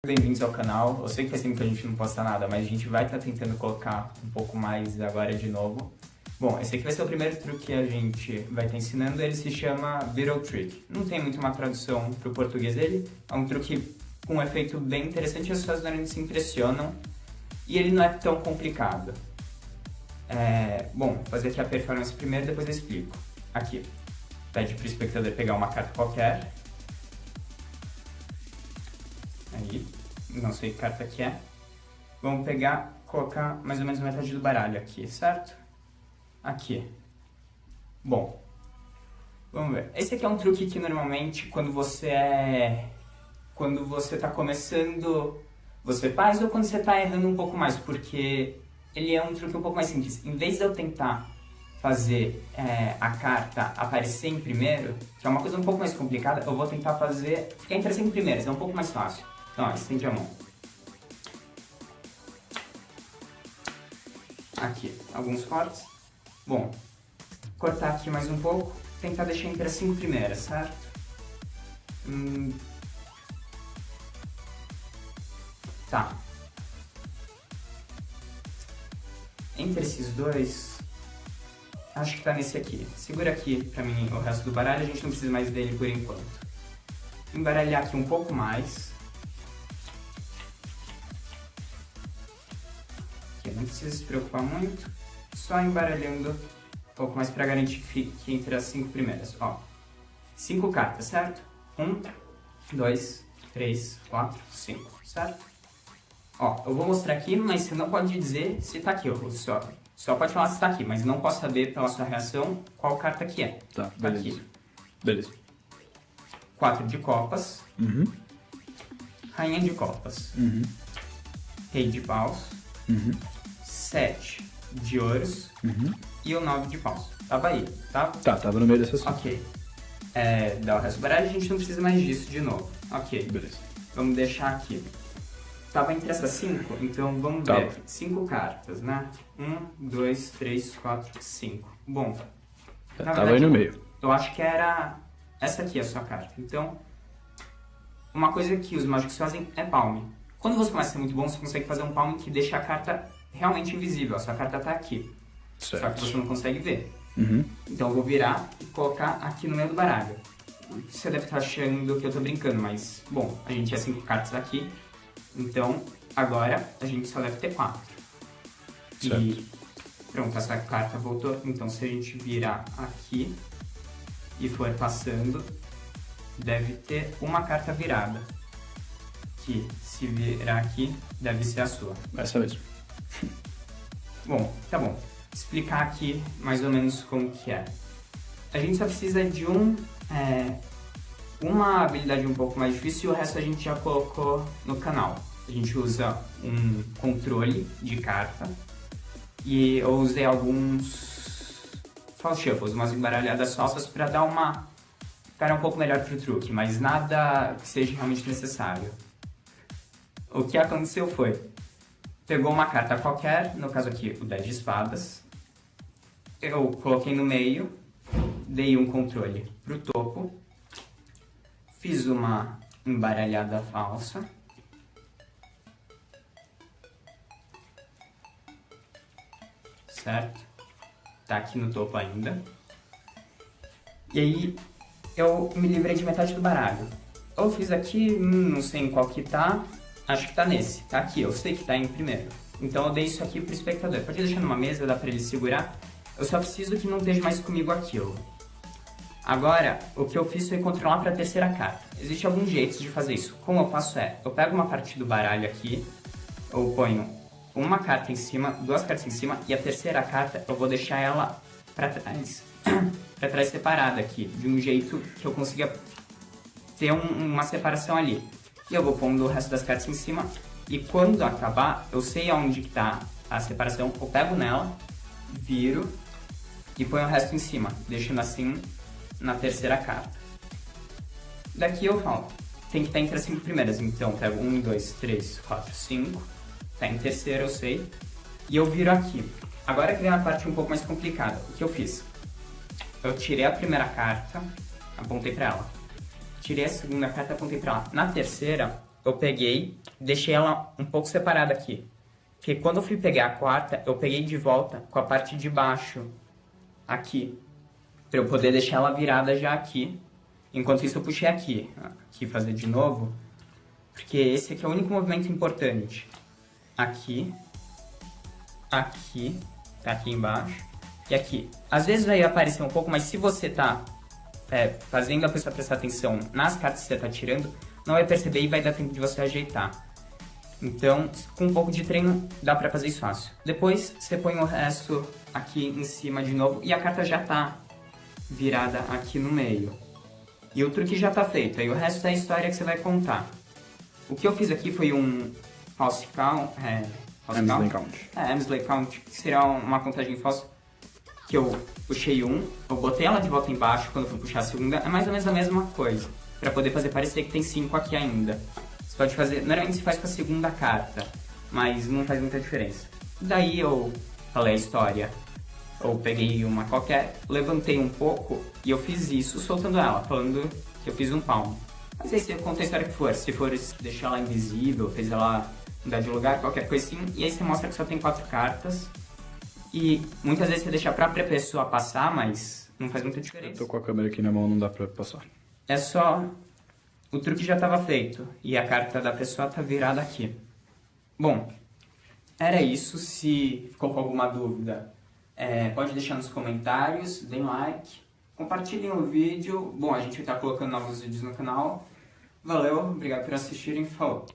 Bem-vindos ao canal. Eu sei que faz tempo que a gente não posta nada, mas a gente vai estar tentando colocar um pouco mais agora de novo. Bom, esse aqui vai ser o primeiro truque que a gente vai estar ensinando, ele se chama Beetle Trick. Não tem muito uma tradução para o português dele, é um truque com um efeito bem interessante, as pessoas normalmente se impressionam e ele não é tão complicado. Bom, vou fazer aqui a performance primeiro, depois eu explico. Aqui, pede para o espectador pegar uma carta qualquer. Aí, não sei que carta que é. Vamos pegar, colocar mais ou menos metade do baralho aqui, certo? Aqui. Bom, vamos ver. Esse aqui é um truque que normalmente quando você tá começando, você faz, ou quando você tá errando um pouco mais, porque ele é um truque um pouco mais simples. Em vez de eu tentar fazer a carta aparecer em primeiro, que é uma coisa um pouco mais complicada, eu vou tentar fazer ficar interessante em primeiro, é um pouco mais fácil. Então, ó, estende a mão. Aqui, alguns cortes. Bom, cortar aqui mais um pouco, tentar deixar entre as 5 primeiras, certo? Tá. Entre esses dois, acho que tá nesse aqui. Segura aqui pra mim o resto do baralho, a gente não precisa mais dele por enquanto. Embaralhar aqui um pouco mais. Aqui não precisa se preocupar muito, só embaralhando um pouco mais pra garantir que fique entre as 5 primeiras. Ó, 5 cartas, certo? 1, 2, 3, 4, 5, certo? Ó, eu vou mostrar aqui, mas você não pode dizer se tá aqui, ó. Só pode falar se tá aqui, mas não posso saber pela sua reação qual carta que é. Tá, beleza. Aqui. Beleza. 4 de copas. Rainha de copas. Rei de paus. 7 de ouros. E o 9 de paus. Tava aí, tá? Tá, tava no meio dessa soma. Ok. Dá o resto do baralho, a gente não precisa mais disso de novo. Ok. Beleza. Vamos deixar aqui. Tava entre essas 5, então vamos ver. 5 cartas, né? 1, 2, 3, 4, 5. Bom, Tava aí no meio. eu acho que era essa aqui a sua carta. Então, uma coisa que os mágicos fazem é palme. Quando você começa a ser muito bom, você consegue fazer um palme que deixa a carta realmente invisível. A sua carta tá aqui. Certo. Só que você não consegue ver. Então eu vou virar e colocar aqui no meio do baralho. Você deve estar achando que eu tô brincando, mas, bom, a gente tinha 5 cartas aqui. Então, agora a gente só deve ter 4. E pronto, essa carta voltou. Então, se a gente virar aqui e for passando, deve ter uma carta virada. Que, se virar aqui, deve ser a sua. Essa mesmo. Bom, tá bom. Explicar aqui mais ou menos como que é. A gente só precisa de uma habilidade um pouco mais difícil e o resto a gente já colocou no canal. A gente usa um controle de carta e eu usei alguns false shuffles, umas embaralhadas falsas para dar uma cara um pouco melhor pro truque, mas nada que seja realmente necessário. O que aconteceu foi, pegou uma carta qualquer, no caso aqui o 10 de espadas, eu coloquei no meio, dei um controle pro topo, fiz uma embaralhada falsa, certo? Tá aqui no topo ainda. E aí eu me livrei de metade do baralho. Eu fiz aqui, não sei em qual que tá, acho que tá nesse, tá aqui, eu sei que tá em primeiro. Então eu dei isso aqui pro espectador. Pode deixar numa mesa, dá pra ele segurar. Eu só preciso que não esteja mais comigo aquilo. Agora, o que eu fiz foi controlar para a terceira carta. Existem alguns jeitos de fazer isso. Como eu faço eu pego uma parte do baralho aqui, eu ponho uma carta em cima, 2 cartas em cima, e a terceira carta eu vou deixar ela para trás, para trás separada aqui, de um jeito que eu consiga ter uma separação ali. E eu vou pondo o resto das cartas em cima, e quando acabar, eu sei aonde que tá a separação, eu pego nela, viro e ponho o resto em cima, deixando assim na terceira carta. Daqui eu falo, tem que estar entre as 5 primeiras, então eu pego 1, 2, 3, 4, 5, tá em terceira eu sei, e eu viro aqui. Agora que vem a parte um pouco mais complicada, o que eu fiz? Eu tirei a primeira carta, apontei pra ela. Tirei a segunda carta e apontei pra lá. Na terceira, eu peguei, deixei ela um pouco separada aqui. Porque quando eu fui pegar a quarta, eu peguei de volta com a parte de baixo aqui. Pra eu poder deixar ela virada já aqui. Enquanto isso eu puxei aqui. Aqui fazer de novo. Porque esse aqui é o único movimento importante. Aqui. Aqui. Tá aqui embaixo. E aqui. Às vezes vai aparecer um pouco, mas se você tá fazendo a pessoa prestar atenção nas cartas que você tá tirando, não vai perceber e vai dar tempo de você ajeitar. Então, com um pouco de treino, dá pra fazer isso fácil. Depois, você põe o resto aqui em cima de novo e a carta já tá virada aqui no meio. E o truque já tá feito, aí o resto é a história que você vai contar. O que eu fiz aqui foi um false count, Hemsley count. Hemsley count, que seria uma contagem falsa, que eu puxei eu botei ela de volta embaixo quando eu fui puxar a segunda, é mais ou menos a mesma coisa, pra poder fazer parecer que tem 5 aqui ainda. Você pode fazer, normalmente se faz com a segunda carta, mas não faz muita diferença. Daí eu falei a história. Eu peguei uma qualquer, levantei um pouco e eu fiz isso soltando ela, falando que eu fiz um palmo. Mas aí você conta a história que for, se for deixar ela invisível, fez ela mudar de lugar, qualquer coisa assim, e aí você mostra que só tem 4 cartas. E muitas vezes você deixa a própria pessoa passar, mas não faz muita diferença. Eu tô com a câmera aqui na mão, não dá pra passar. É só... O truque já estava feito e a carta da pessoa tá virada aqui. Bom, era isso. Se ficou com alguma dúvida, pode deixar nos comentários, deem like, compartilhem o vídeo. Bom, a gente vai estar colocando novos vídeos no canal. Valeu, obrigado por assistirem, falou!